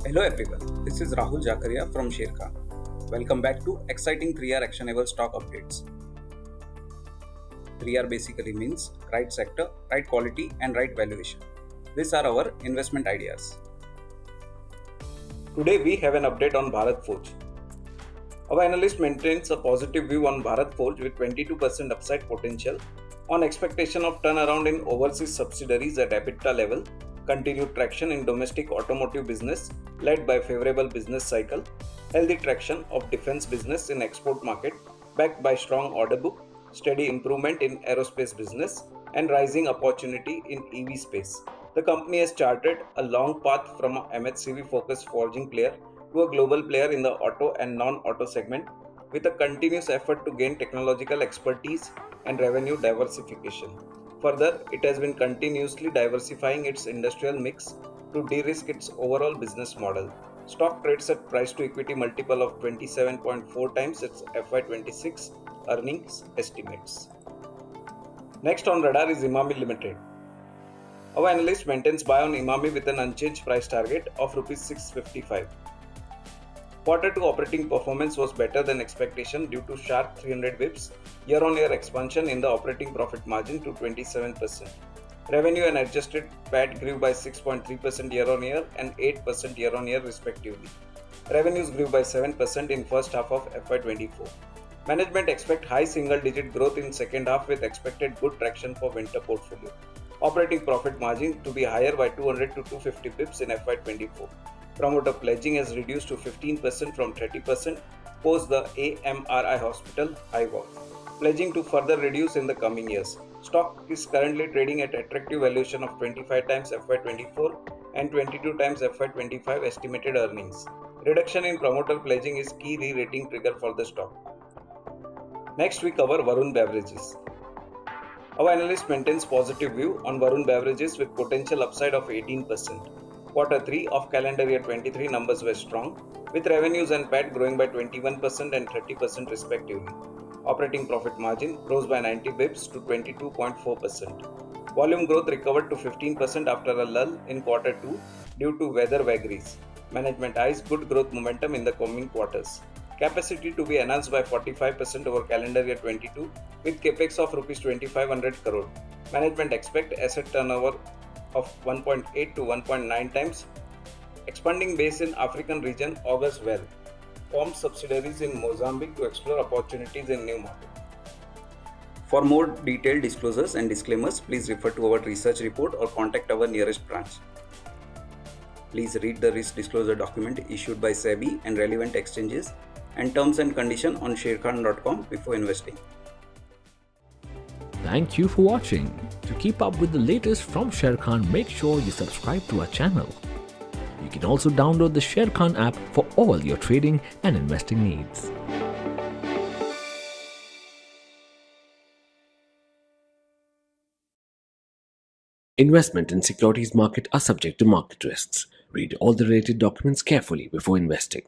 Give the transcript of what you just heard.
Hello everyone, this is Rahul Jakaria from Sharekhan. Welcome back to exciting 3R actionable stock updates. 3R basically means right sector, right quality and right valuation. These are our investment ideas. Today we have an update on Bharat Forge. Our analyst maintains a positive view on Bharat Forge with 22% upside potential on expectation of turnaround in overseas subsidiaries at EBITDA level, continued traction in domestic automotive business led by favorable business cycle, healthy traction of defense business in export market backed by strong order book, steady improvement in aerospace business and rising opportunity in EV space. The company has charted a long path from a MHCV focused forging player to a global player in the auto and non-auto segment with a continuous effort to gain technological expertise and revenue diversification. Further, it has been continuously diversifying its industrial mix to de-risk its overall business model. Stock trades at price to equity multiple of 27.4 times its FY26 earnings estimates. Next on radar is Emami ltd. Our analyst maintains buy on Emami with an unchanged price target of Rs 655. Quarter 2 operating performance was better than expectation due to sharp 300 bps year-on-year expansion in the operating profit margin to 27%. Revenue and adjusted PAT grew by 6.3% year-on-year and 8% year-on-year respectively. Revenues grew by 7% in first half of FY24. Management expect high single-digit growth in second half with expected good traction for winter portfolio. Operating profit margin to be higher by 200 to 250 bps in FY24. Promoter pledging has reduced to 15% from 30% post the AMRI hospital high wall. Pledging to further reduce in the coming years. Stock is currently trading at attractive valuation of 25 times FY24 and 22 times FY25 estimated earnings. Reduction in promoter pledging is key re-rating trigger for the stock. Next we cover Varun Beverages. Our analyst maintains positive view on Varun Beverages with potential upside of 18%. Quarter 3 of calendar year 23 numbers were strong, with revenues and PAT growing by 21% and 30% respectively. Operating profit margin rose by 90 bps to 22.4%. Volume growth recovered to 15% after a lull in quarter 2 due to weather vagaries. Management eyes good growth momentum in the coming quarters. Capacity to be enhanced by 45% over calendar year 22 with capex of Rs 2500 crore. Management expect asset turnover of 1.8 to 1.9 times. Expanding base in African region augurs well. Formed subsidiaries in Mozambique to explore opportunities in new market. For more detailed disclosures and disclaimers, please refer to our research report or contact our nearest branch. Please read the risk disclosure document issued by SEBI and relevant exchanges and terms and conditions on sharekhan.com before investing. Thank you for watching. To keep up with the latest from Sharekhan, make sure you subscribe to our channel. You can also download the Sharekhan app for all your trading and investing needs. Investment in securities market are subject to market risks. Read all the related documents carefully before investing.